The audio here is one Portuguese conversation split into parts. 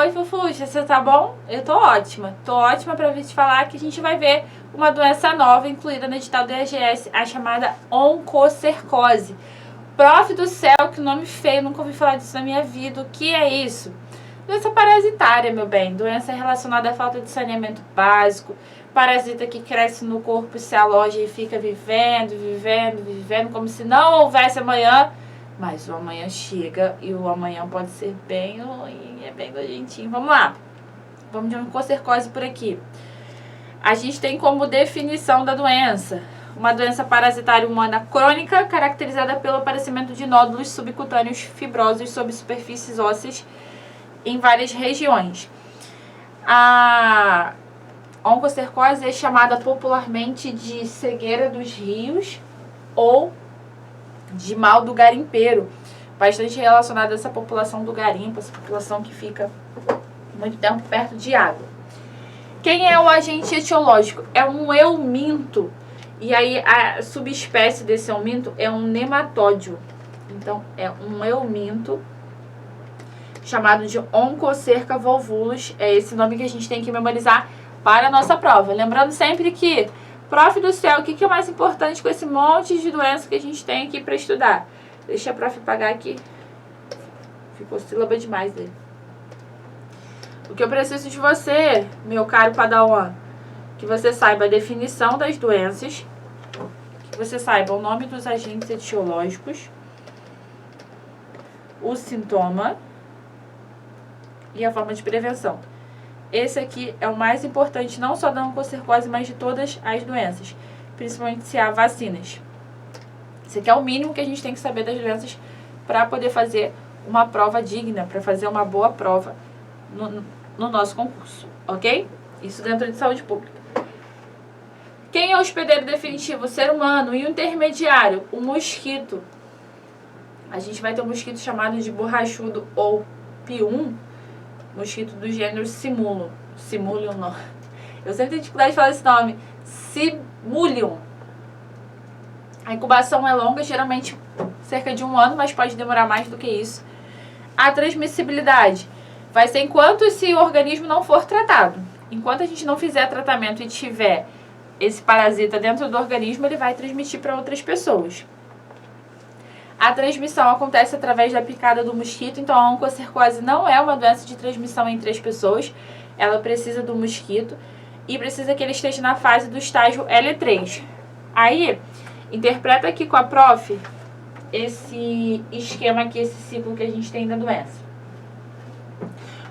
Oi, Fufuxa, você tá bom? Eu tô ótima. Tô ótima pra vir te falar que a gente vai ver uma doença nova incluída no edital do IGS, a chamada oncocercose. Prof do céu, que nome feio, nunca ouvi falar disso na minha vida. O que é isso? Doença parasitária, meu bem. Doença relacionada à falta de saneamento básico. Parasita que cresce no corpo, se aloja e fica vivendo, como se não houvesse amanhã. Mas o amanhã chega e o amanhã pode ser bem ruim, é bem nojentinho. Vamos lá. Vamos de oncocercose por aqui. A gente tem como definição da doença uma doença parasitária humana crônica caracterizada pelo aparecimento de nódulos subcutâneos fibrosos sob superfícies ósseas em várias regiões. A oncocercose é chamada popularmente de cegueira dos rios ou de mal do garimpeiro, bastante relacionada a essa população do garimpo, essa população que fica muito tempo perto de água. Quem é o agente etiológico? É um euminto, e aí a subespécie desse euminto é um nematódio. Então é um euminto chamado de Oncocerca volvulus, é esse nome que a gente tem que memorizar para a nossa prova. Lembrando sempre que, prof do céu, o que é mais importante com esse monte de doença que a gente tem aqui para estudar? Deixa a prof apagar aqui. Ficou sílaba demais dele. O que eu preciso de você, meu caro padawan, que você saiba a definição das doenças, que você saiba o nome dos agentes etiológicos, o sintoma e a forma de prevenção. Esse aqui é o mais importante, não só da oncocercose, mas de todas as doenças, principalmente se há vacinas. Esse aqui é o mínimo que a gente tem que saber das doenças para poder fazer uma prova digna, para fazer uma boa prova no nosso concurso, ok? Isso dentro de saúde pública. Quem é o hospedeiro definitivo? O ser humano. E o intermediário? O mosquito. A gente vai ter um mosquito chamado de borrachudo ou pium, mosquito do gênero Simulium. Simulium não. Eu sempre tenho dificuldade de falar esse nome. Simulium. A incubação é longa, geralmente cerca de 1 ano, mas pode demorar mais do que isso. A transmissibilidade vai ser enquanto esse organismo não for tratado. Enquanto a gente não fizer tratamento e tiver esse parasita dentro do organismo, ele vai transmitir para outras pessoas. A transmissão acontece através da picada do mosquito, então a oncocercose não é uma doença de transmissão entre as pessoas. Ela precisa do mosquito e precisa que ele esteja na fase do estágio L3. Aí, interpreta aqui com a prof esse esquema aqui, esse ciclo que a gente tem da doença.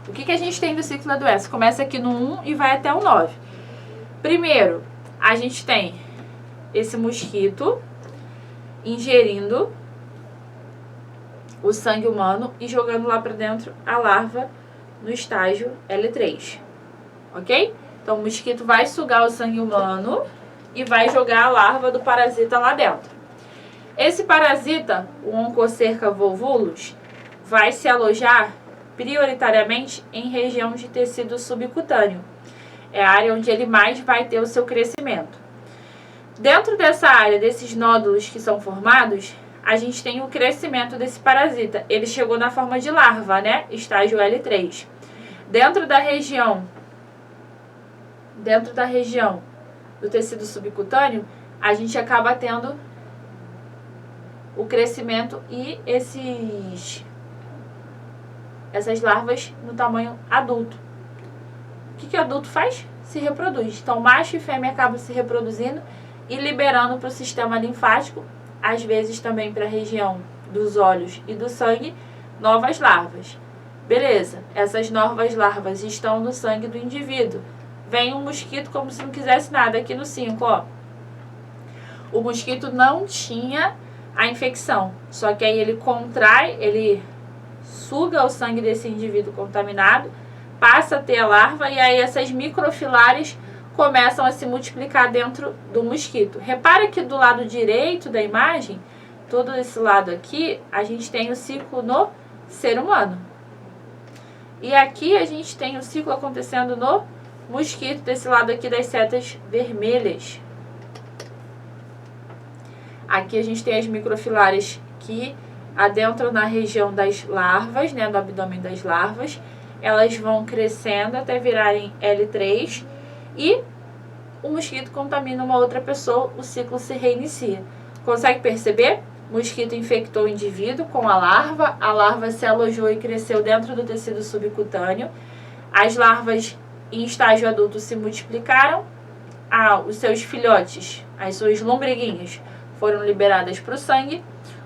O que a gente tem do ciclo da doença? Começa aqui no 1 e vai até o 9. Primeiro, a gente tem esse mosquito ingerindo o sangue humano e jogando lá para dentro a larva no estágio L3, ok? Então o mosquito vai sugar o sangue humano e vai jogar a larva do parasita lá dentro. Esse parasita, o Oncocerca volvulus, vai se alojar prioritariamente em região de tecido subcutâneo. É a área onde ele mais vai ter o seu crescimento. Dentro dessa área, desses nódulos que são formados, a gente tem o crescimento desse parasita. Ele chegou na forma de larva, né? Estágio L3. Dentro da região do tecido subcutâneo, a gente acaba tendo o crescimento e essas larvas no tamanho adulto. O que o adulto faz? Se reproduz. Então, macho e fêmea acabam se reproduzindo e liberando para o sistema linfático, às vezes também para a região dos olhos e do sangue, novas larvas. Beleza, essas novas larvas estão no sangue do indivíduo. Vem um mosquito como se não quisesse nada aqui no 5, ó. O mosquito não tinha a infecção, só que aí ele contrai, ele suga o sangue desse indivíduo contaminado, passa a ter a larva e aí essas microfilárias começam a se multiplicar dentro do mosquito. Repara que do lado direito da imagem, todo esse lado aqui, a gente tem o ciclo no ser humano. E aqui a gente tem o ciclo acontecendo no mosquito, desse lado aqui das setas vermelhas. Aqui a gente tem as microfilárias que adentram na região das larvas, né, no abdômen das larvas, elas vão crescendo até virarem L3 e o mosquito contamina uma outra pessoa, o ciclo se reinicia. Consegue perceber? O mosquito infectou o indivíduo com a larva se alojou e cresceu dentro do tecido subcutâneo, as larvas em estágio adulto se multiplicaram, os seus filhotes, as suas lombriguinhas, foram liberadas para o sangue,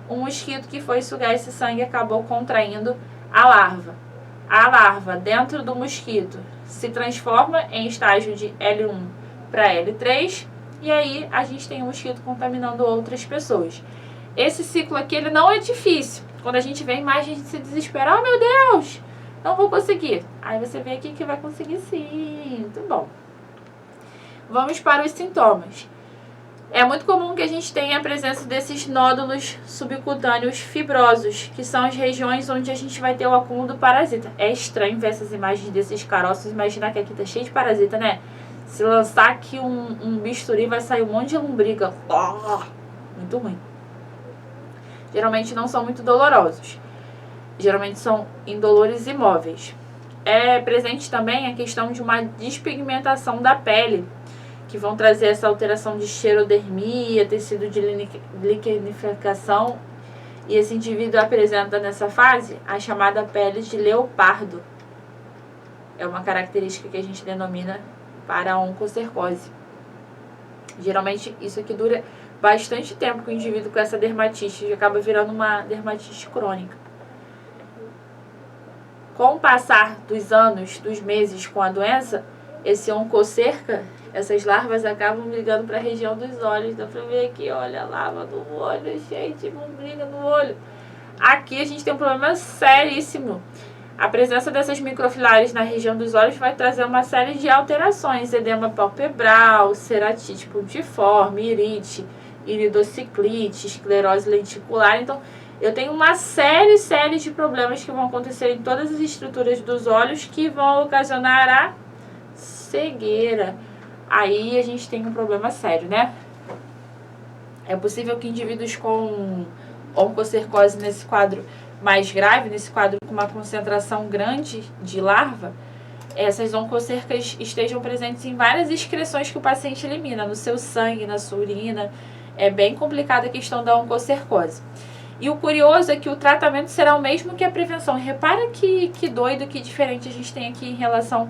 o mosquito que foi sugar esse sangue acabou contraindo a larva. A larva dentro do mosquito se transforma em estágio de L1 para L3 e aí a gente tem o mosquito contaminando outras pessoas. Esse ciclo aqui ele não é difícil. Quando a gente vê a imagem a gente se desespera, oh meu Deus, não vou conseguir. Aí você vê aqui que vai conseguir sim, muito bom. Vamos para os sintomas. É muito comum que a gente tenha a presença desses nódulos subcutâneos fibrosos, que são as regiões onde a gente vai ter o acúmulo do parasita. É estranho ver essas imagens desses caroços, imaginar que aqui tá cheio de parasita, né? Se lançar aqui um bisturi, vai sair um monte de lombriga. Muito ruim. Geralmente não são muito dolorosos. Geralmente são indolores imóveis. É presente também a questão de uma despigmentação da pele, que vão trazer essa alteração de xerodermia, tecido de liquenificação. E esse indivíduo apresenta nessa fase a chamada pele de leopardo. É uma característica que a gente denomina para a oncocercose. Geralmente isso aqui dura bastante tempo com o indivíduo com essa dermatite e acaba virando uma dermatite crônica. Com o passar dos anos, dos meses com a doença, esse oncocerca, essas larvas acabam migrando para a região dos olhos. Dá para ver aqui, olha a larva no olho, gente, lombriga no olho. Aqui a gente tem um problema seríssimo. A presença dessas microfilárias na região dos olhos vai trazer uma série de alterações. Edema palpebral, ceratite puntiforme, irite, iridociclite, esclerose lenticular. Então, eu tenho uma série de problemas que vão acontecer em todas as estruturas dos olhos que vão ocasionar a cegueira. Aí a gente tem um problema sério, né? É possível que indivíduos com oncocercose nesse quadro mais grave, nesse quadro com uma concentração grande de larva, essas oncocercas estejam presentes em várias excreções que o paciente elimina, no seu sangue, na sua urina. É bem complicada a questão da oncocercose. E o curioso é que o tratamento será o mesmo que a prevenção. Repara que doido, que diferente a gente tem aqui em relação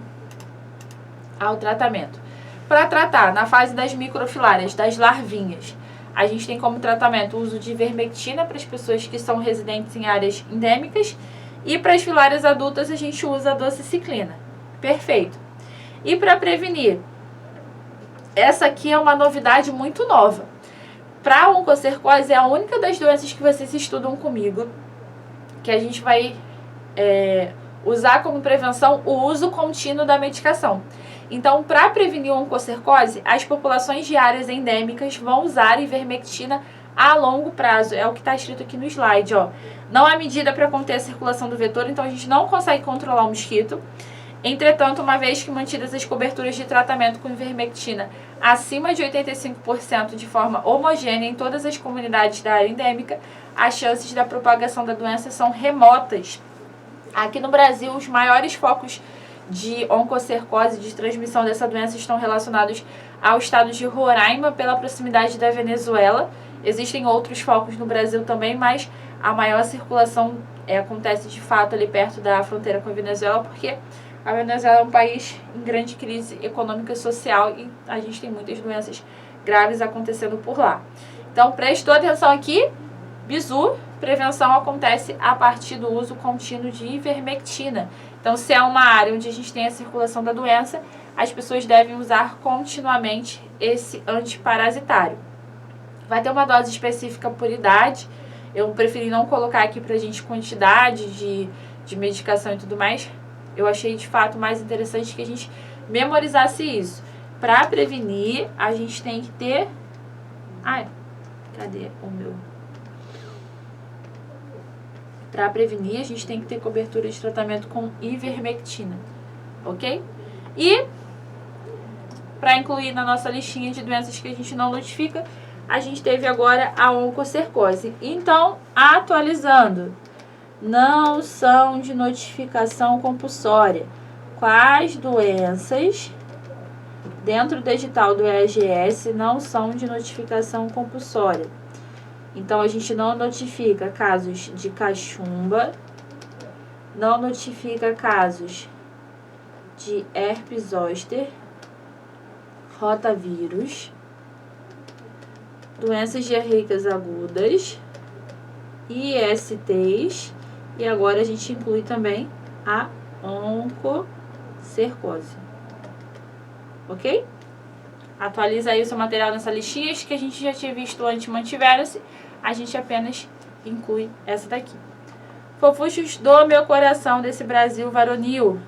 ao tratamento. Para tratar, na fase das microfilárias, das larvinhas, a gente tem como tratamento o uso de ivermectina para as pessoas que são residentes em áreas endêmicas. E para as filárias adultas, a gente usa a dociciclina. Perfeito. E para prevenir, essa aqui é uma novidade muito nova. Para a oncocercose, é a única das doenças que vocês estudam comigo que a gente vai usar como prevenção o uso contínuo da medicação. Então, para prevenir a oncocercose, as populações de áreas endêmicas vão usar ivermectina a longo prazo. É o que está escrito aqui no slide, ó. Não há medida para conter a circulação do vetor, então a gente não consegue controlar o mosquito. Entretanto, uma vez que mantidas as coberturas de tratamento com ivermectina acima de 85% de forma homogênea em todas as comunidades da área endêmica, as chances da propagação da doença são remotas. Aqui no Brasil, os maiores focos de oncocercose, de transmissão dessa doença, estão relacionados ao estado de Roraima, pela proximidade da Venezuela. Existem outros focos no Brasil também, mas a maior circulação acontece de fato ali perto da fronteira com a Venezuela, porque a Venezuela é um país em grande crise econômica e social e a gente tem muitas doenças graves acontecendo por lá. Então, prestou atenção aqui, bizu, prevenção acontece a partir do uso contínuo de ivermectina. Então, se é uma área onde a gente tem a circulação da doença, as pessoas devem usar continuamente esse antiparasitário. Vai ter uma dose específica por idade. Eu preferi não colocar aqui pra gente quantidade de medicação e tudo mais. Eu achei de fato mais interessante que a gente memorizasse isso. Para prevenir, a gente tem que ter... Ai, cadê o meu? Para prevenir, a gente tem que ter cobertura de tratamento com ivermectina, ok? E, para incluir na nossa listinha de doenças que a gente não notifica, a gente teve agora a oncocercose. Então, atualizando, não são de notificação compulsória. Quais doenças dentro do edital do EAGS não são de notificação compulsória? Então, a gente não notifica casos de cachumba, não notifica casos de herpes zoster, rotavírus, doenças diarreicas agudas, ISTs, e agora a gente inclui também a oncocercose. Ok? Atualiza aí o seu material nessa listinha que a gente já tinha visto antes, mantiveram-se, a gente apenas inclui essa daqui. Fofuchos do meu coração desse Brasil varonil,